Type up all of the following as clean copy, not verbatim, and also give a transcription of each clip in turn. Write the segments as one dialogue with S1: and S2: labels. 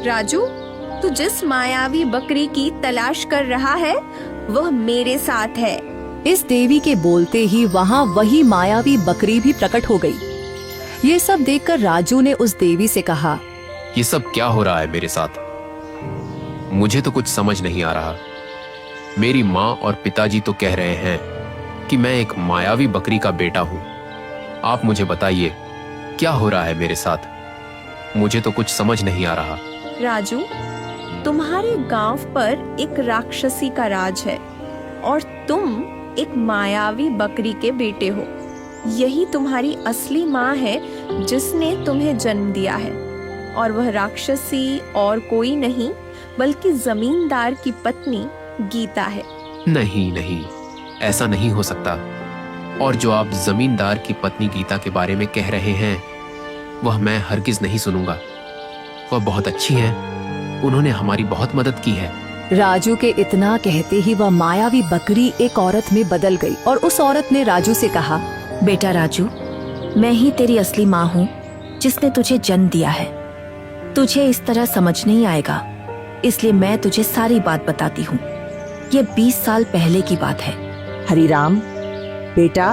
S1: राजू, तू जिस मायावी बकरी की तलाश कर रहा है वह मेरे साथ है।
S2: इस देवी के बोलते ही वहाँ वही मायावी बकरी भी प्रकट हो गई। ये सब देखकर राजू ने उस देवी से कहा,
S3: ये सब क्या हो रहा है मेरे साथ? मुझे तो कुछ समझ नहीं आ रहा। मेरी माँ और पिताजी तो कह रहे हैं कि मैं एक मायावी बकरी का बेटा हूँ। आप मुझे बताइए क्या हो रहा है मेरे साथ? मुझे तो कुछ समझ नहीं आ रहा।
S1: राजू, तुम्हारे गांव पर एक राक्षसी का राज है और तुम एक मायावी बकरी के बेटे हो। यही तुम्हारी असली माँ है जिसने तुम्हें जन्म दिया है, और वह राक्षसी और कोई नहीं बल्कि जमींदार की पत्नी गीता है।
S3: नहीं नहीं, ऐसा नहीं हो सकता। और जो आप जमींदार की पत्नी गीता के बारे में कह रहे हैं वह मैं हरगिज नहीं सुनूंगा। वह बहुत अच्छी हैं, उन्होंने हमारी बहुत मदद की है।
S2: राजू के इतना कहते ही वह मायावी बकरी एक औरत में बदल गई और उस औरत ने राजू से कहा,
S4: बेटा राजू, मैं ही तेरी असली माँ हूँ जिसने तुझे जन्म दिया है। तुझे इस तरह समझ नहीं आएगा, इसलिए मैं तुझे सारी बात बताती हूँ। ये 20 साल पहले की बात है।
S5: हरिराम बेटा,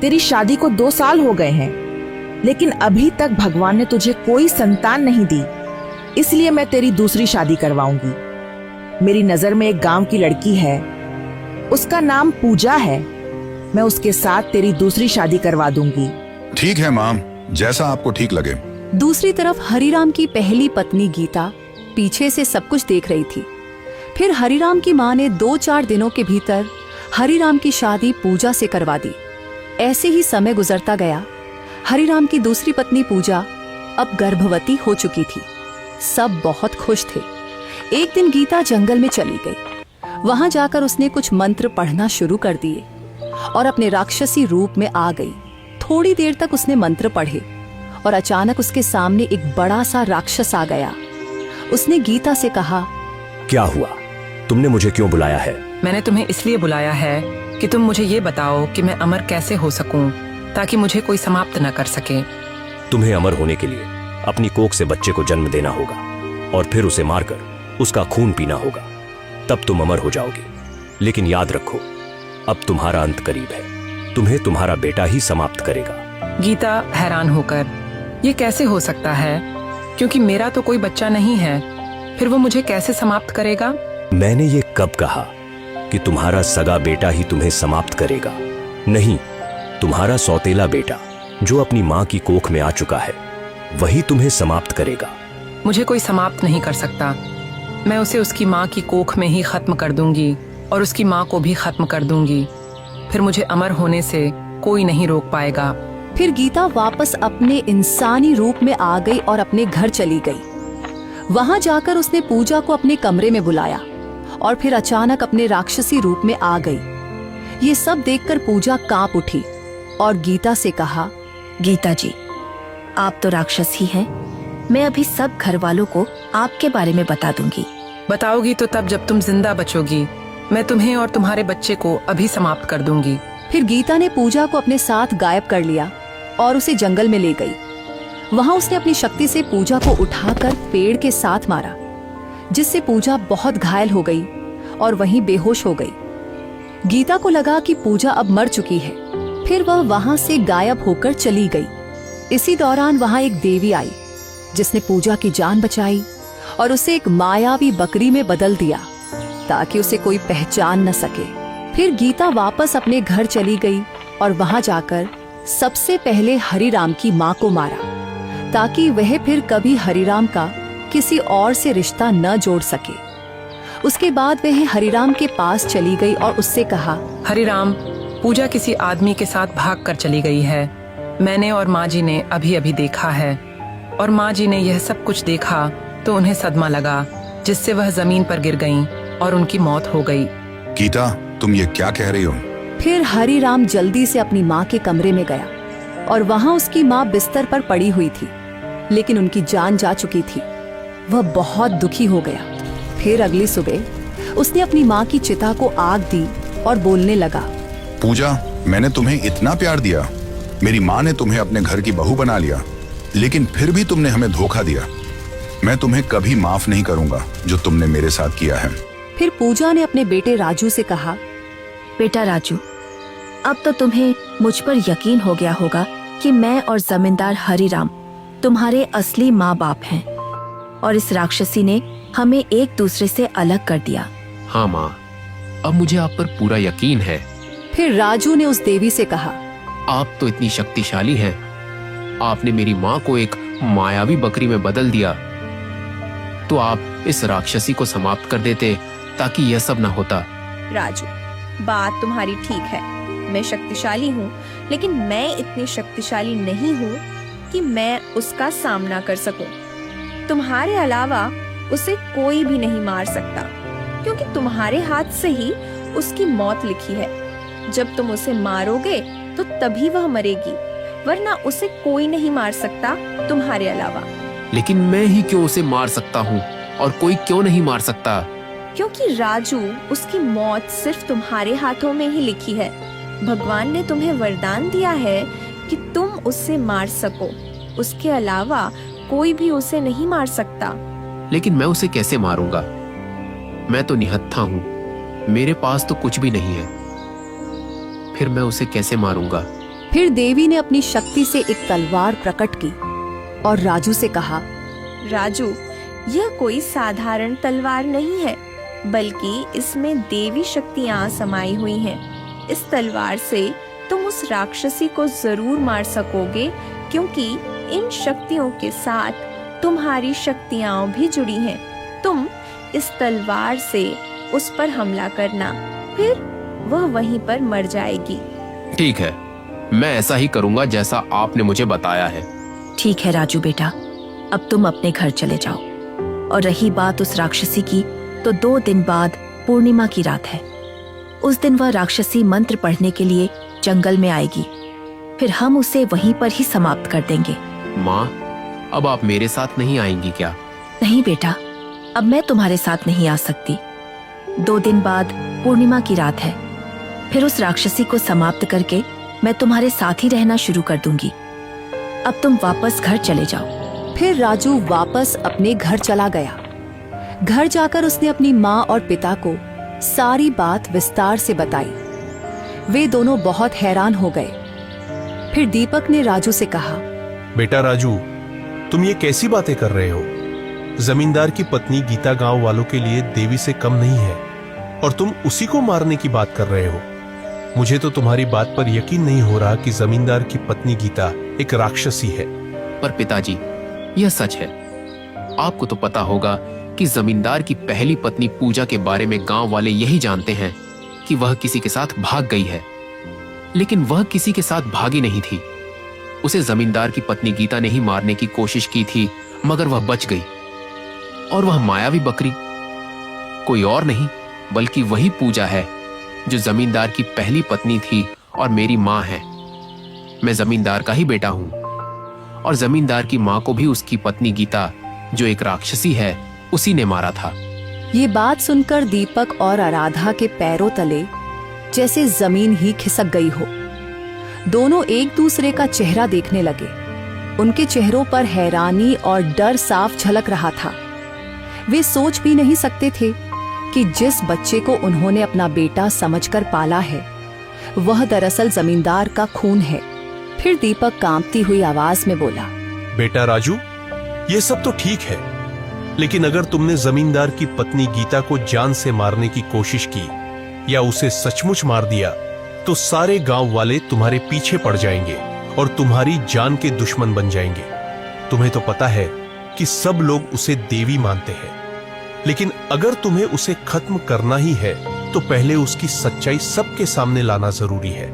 S5: तेरी शादी को 2 साल हो गए हैं, लेकिन अभी तक भगवान ने तुझे कोई संतान नहीं दी, इसलिए मैं तेरी दूसरी शादी करवाऊंगी। मेरी नजर में एक गांव की लड़की है, उसका नाम पूजा है। मैं उसके साथ तेरी दूसरी शादी करवा दूंगी।
S6: ठीक है माँ, जैसा आपको ठीक लगे।
S2: दूसरी तरफ हरिराम की पहली पत्नी गीता पीछे से सब कुछ देख रही थी। फिर हरिराम की माँ ने 2-4 दिनों के भीतर हरिराम की शादी पूजा से करवा दी। ऐसे ही समय गुजरता गया। हरिराम की दूसरी पत्नी पूजा अब गर्भवती हो चुकी थी। सब बहुत खुश थे। एक दिन गीता जंगल में चली गई। वहां जाकर उसने कुछ मंत्र पढ़ना शुरू कर दिए और अपने राक्षसी रूप में आ गई। थोड़ी देर तक उसने मंत्र पढ़े और अचानक उसके सामने एक बड़ा सा राक्षस आ गया। उसने गीता से कहा,
S7: क्या हुआ? तुमने मुझे क्यों बुलाया है?
S8: मैंने तुम्हें इसलिए बुलाया है कि तुम मुझे ये बताओ कि मैं अमर कैसे हो सकूं, ताकि मुझे कोई समाप्त न कर सके।
S7: तुम्हें अमर होने के लिए अपनी कोख से बच्चे को जन्म देना होगा और फिर उसे मारकर उसका खून पीना होगा, तब तुम अमर हो जाओगे। लेकिन याद रखो, अब तुम्हारा अंत करीब है। तुम्हें तुम्हारा बेटा ही समाप्त करेगा।
S8: गीता हैरान होकर, ये कैसे हो सकता है? क्योंकि मेरा तो कोई बच्चा नहीं है, फिर वो मुझे कैसे समाप्त करेगा?
S7: मैंने ये कब कहा कि तुम्हारा सगा बेटा ही तुम्हें समाप्त करेगा? नहीं, तुम्हारा सौतेला बेटा जो अपनी माँ की कोख में आ चुका है वही तुम्हें समाप्त करेगा।
S8: मुझे कोई समाप्त नहीं कर सकता। मैं उसे उसकी माँ की कोख में ही खत्म कर दूंगी और उसकी माँ को भी खत्म कर दूंगी। फिर मुझे अमर होने से कोई नहीं रोक पाएगा।
S2: फिर गीता वापस अपने इंसानी रूप में आ गई और अपने घर चली गई। वहां जाकर उसने पूजा को अपने कमरे में बुलाया और फिर अचानक अपने राक्षसी रूप में आ गई। ये सब देखकर पूजा कांप उठी और गीता से कहा,
S4: गीता जी, आप तो राक्षस ही हैं। मैं अभी सब घर वालों को आपके बारे में बता दूंगी।
S8: बताओगी तो तब जब तुम जिंदा बचोगी। मैं तुम्हें और तुम्हारे बच्चे को अभी समाप्त कर दूंगी।
S2: फिर गीता ने पूजा को अपने साथ गायब कर लिया और उसे जंगल में ले गई। वहां उसने अपनी शक्ति से पूजा को उठाकर पेड़ के साथ मारा, जिससे पूजा बहुत घायल हो गई और वहीं बेहोश हो गई। गीता को लगा कि पूजा अब मर चुकी है। फिर वह वहां से गायब होकर चली गई। इसी दौरान वहां एक देवी आई जिसने पूजा की जान बचाई और उसे एक मायावी बकरी में बदल दिया ताकि उसे कोई पहचान न सके। फिर गीता वापस अपने घर चली गई और वहां जाकर सबसे पहले हरिराम की माँ को मारा ताकि वह फिर कभी हरिराम का किसी और से रिश्ता न जोड़ सके। उसके बाद वह हरिराम के पास चली गई और उससे कहा,
S8: हरिराम, पूजा किसी आदमी के साथ भाग कर चली गई है। मैंने और माँ जी ने अभी अभी देखा है। और माँ जी ने यह सब कुछ देखा तो उन्हें सदमा लगा, जिससे वह जमीन पर गिर गईं और उनकी मौत हो गई।
S6: गीता, तुम ये क्या कह रही हो?
S2: फिर हरिराम जल्दी से अपनी माँ के कमरे में गया और वहां उसकी माँ बिस्तर पर पड़ी हुई थी, लेकिन उनकी जान जा चुकी थी। वह बहुत दुखी हो गया। फिर अगली सुबह उसने अपनी माँ की चिता को आग दी और बोलने लगा,
S6: पूजा, मैंने तुम्हें इतना प्यार दिया, मेरी माँ ने तुम्हें अपने घर की बहू बना लिया, लेकिन फिर भी तुमने हमें धोखा दिया। मैं तुम्हें कभी माफ नहीं करूंगा जो तुमने मेरे साथ किया है।
S2: फिर पूजा ने अपने बेटे राजू से कहा,
S4: बेटा राजू, अब तो तुम्हें मुझ पर यकीन हो गया होगा कि मैं और जमींदार हरिराम तुम्हारे असली माँ बाप हैं और इस राक्षसी ने हमें एक दूसरे से अलग कर दिया।
S3: हाँ माँ, अब मुझे आप पर पूरा यकीन है।
S2: फिर राजू ने उस देवी से कहा,
S3: आप तो इतनी शक्तिशाली हैं। आपने मेरी माँ को एक मायावी बकरी में बदल दिया, तो आप इस राक्षसी को समाप्त कर देते ताकि यह सब न होता।
S1: राजू, बात तुम्हारी ठीक है, मैं शक्तिशाली हूँ, लेकिन मैं इतनी शक्तिशाली नहीं हूँ कि मैं उसका सामना कर सकूं। तुम्हारे अलावा उसे कोई भी नहीं मार सकता, क्योंकि तुम्हारे हाथ से ही उसकी मौत लिखी है। जब तुम उसे मारोगे तो तभी वह मरेगी, वरना उसे कोई नहीं मार सकता तुम्हारे अलावा।
S3: लेकिन मैं ही क्यों उसे मार सकता हूँ और कोई क्यों नहीं मार सकता?
S1: क्योंकि राजू, उसकी मौत सिर्फ तुम्हारे हाथों में ही लिखी है। भगवान ने तुम्हें वरदान दिया है कि तुम उससे मार सको, उसके अलावा कोई भी उसे नहीं मार सकता।
S3: लेकिन मैं उसे कैसे मारूंगा? मैं तो निहत्था हूँ, मेरे पास तो कुछ भी नहीं है, फिर मैं उसे कैसे मारूंगा?
S2: फिर देवी ने अपनी शक्ति से एक तलवार प्रकट की और राजू से कहा,
S1: राजू, यह कोई साधारण तलवार नहीं है, बल्कि इसमें देवी शक्तियाँ समाई हुई हैं। इस तलवार से तुम उस राक्षसी को जरूर मार सकोगे, क्योंकि इन शक्तियों के साथ तुम्हारी शक्तियाँ भी जुड़ी हैं। तुम इस तलवार से उस पर हमला करना, फिर वह वहीं पर मर जाएगी।
S3: ठीक है, मैं ऐसा ही करूंगा जैसा आपने मुझे बताया है।
S4: ठीक है राजू बेटा, अब तुम अपने घर चले जाओ। और रही बात उस राक्षसी की, तो 2 दिन बाद पूर्णिमा की रात है। उस दिन वह राक्षसी मंत्र पढ़ने के लिए जंगल में आएगी, फिर हम उसे वहीं पर ही समाप्त कर देंगे।
S3: माँ, अब आप मेरे साथ नहीं आएंगी क्या?
S4: नहीं बेटा, अब मैं तुम्हारे साथ नहीं आ सकती। 2 दिन बाद पूर्णिमा की रात है, फिर उस राक्षसी को समाप्त करके मैं तुम्हारे साथ ही रहना शुरू कर दूंगी। अब तुम वापस घर चले जाओ।
S2: फिर राजू वापस अपने घर चला गया। घर जाकर उसने अपनी माँ और पिता को सारी बात विस्तार से बताई। वे दोनों बहुत हैरान हो गए। फिर दीपक ने राजू से कहा,
S9: बेटा राजू, तुम ये कैसी बातें कर रहे हो? जमींदार की पत्नी गीता गांव वालों के लिए देवी से कम नहीं है और तुम उसी को मारने की बात कर रहे हो। मुझे तो तुम्हारी बात पर यकीन नहीं हो रहा कि जमींदार की पत्नी गीता एक राक्षसी है।
S3: पर पिताजी, यह सच है। आपको तो पता होगा कि जमींदार की पहली पत्नी पूजा के बारे में गांव वाले यही जानते हैं कि वह किसी के साथ भाग गई है, लेकिन वह किसी के साथ भागी नहीं थी। उसे जमींदार की पत्नी गीता ने ही मारने की कोशिश की थी, मगर वह बच गई। और वह मायावी बकरी कोई और नहीं बल्कि वही पूजा है जो जमींदार की पहली पत्नी थी और मेरी माँ है। मैं जमींदार का ही बेटा हूँ, और जमींदार की माँ को भी उसकी पत्नी गीता, जो एक राक्षसी है, उसी ने मारा था।
S2: ये बात सुनकर दीपक और आराधा के पैरों तले जैसे जमीन ही खिसक गई हो। दोनों एक दूसरे का चेहरा देखने लगे। उनके चेहरों पर हैरानी और डर साफ झलक रहा था। वे सोच भी नहीं सकते थे कि जिस बच्चे को उन्होंने अपना बेटा समझकर पाला है, वह दरअसल जमींदार का खून है। फिर दीपक कांपती हुई आवाज में बोला,
S9: बेटा राजू, ये सब तो ठीक है, लेकिन अगर तुमने जमींदार की पत्नी गीता को जान से मारने की कोशिश की या उसे सचमुच मार दिया, तो सारे गांव वाले तुम्हारे पीछे पड़ जाएंगे और तुम्हारी जान के दुश्मन बन जाएंगे। तुम्हें तो पता है कि सब लोग उसे देवी मानते हैं, लेकिन अगर तुम्हें उसे खत्म करना ही है तो पहले उसकी सच्चाई सबके सामने लाना जरूरी है।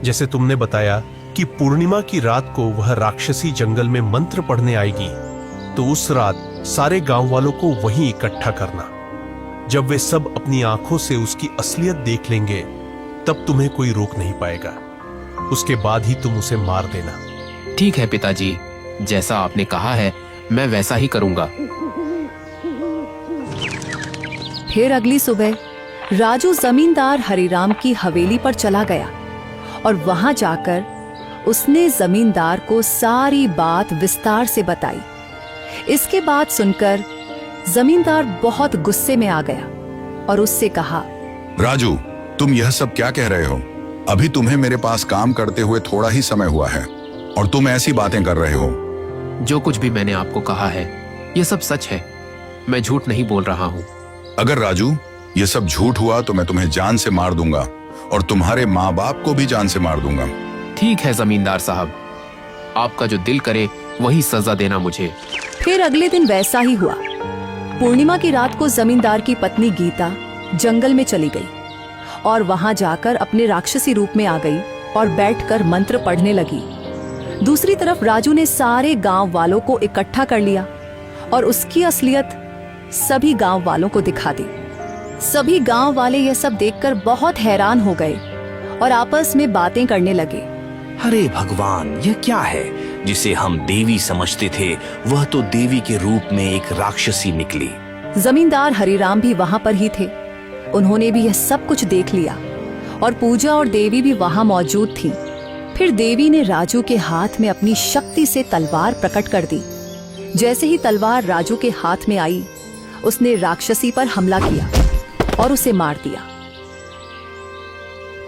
S9: जैसे तुमने बताया कि पूर्णिमा की रात को वह राक्षसी जंगल में मंत्र पढ़ने आएगी, तो उस रात सारे गांव वालों को वहीं इकट्ठा करना। जब वे सब अपनी आंखों से उसकी असलियत देख लेंगे, तब तुम्हें कोई रोक नहीं पाएगा। उसके बाद ही तुम उसे मार देना।
S3: ठीक है पिताजी, जैसा आपने कहा है मैं वैसा ही करूंगा।
S2: फिर अगली सुबह राजू जमींदार हरिराम की हवेली पर चला गया और वहां जाकर उसने जमींदार को सारी बात विस्तार से बताई। इसके बाद सुनकर जमींदार बहुत गुस्से में आ गया और उससे कहा,
S6: राजू, तुम यह सब क्या कह रहे हो? अभी तुम्हें मेरे पास काम करते हुए थोड़ा ही समय हुआ है और तुम ऐसी बातें कर रहे हो।
S3: जो कुछ भी मैंने आपको कहा है ये सब सच है, मैं झूठ नहीं बोल रहा हूँ।
S6: अगर राजू ये सब झूठ हुआ तो मैं तुम्हें जान से मार दूंगा और तुम्हारे माँ बाप को भी जान से मार दूंगा।
S3: ठीक है जमींदार साहब, आपका जो दिल करे वही सजा देना मुझे।
S2: फिर अगले दिन वैसा ही हुआ। पूर्णिमा की रात को जमींदार की पत्नी गीता जंगल में चली गई और वहां जाकर अपने राक्षसी रूप में आ गई और बैठकर मंत्र पढ़ने लगी। दूसरी तरफ राजू ने सारे गांव वालों को इकट्ठा कर लिया और उसकी असलियत सभी गांव वालों को दिखा दी। सभी गांव वाले यह सब देखकर बहुत हैरान हो गए और आपस में बातें करने लगे।
S10: अरे भगवान, यह क्या है? जिसे हम देवी समझते थे वह तो देवी के रूप में एक राक्षसी निकली।
S2: जमींदार हरिराम भी वहां पर ही थे। उन्होंने भी यह सब कुछ देख लिया और पूजा और देवी भी वहां मौजूद थी। फिर देवी ने राजू के हाथ में अपनी शक्ति से तलवार प्रकट कर दी। जैसे ही तलवार राजू के हाथ में आई, उसने राक्षसी पर हमला किया और उसे मार दिया।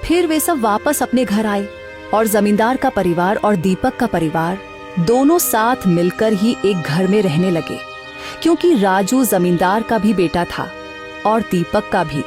S2: फिर वे सब वापस अपने घर आए और जमींदार का परिवार और दीपक का परिवार दोनों साथ मिलकर ही एक घर में रहने लगे, क्योंकि राजू जमींदार का भी बेटा था और दीपक का भी।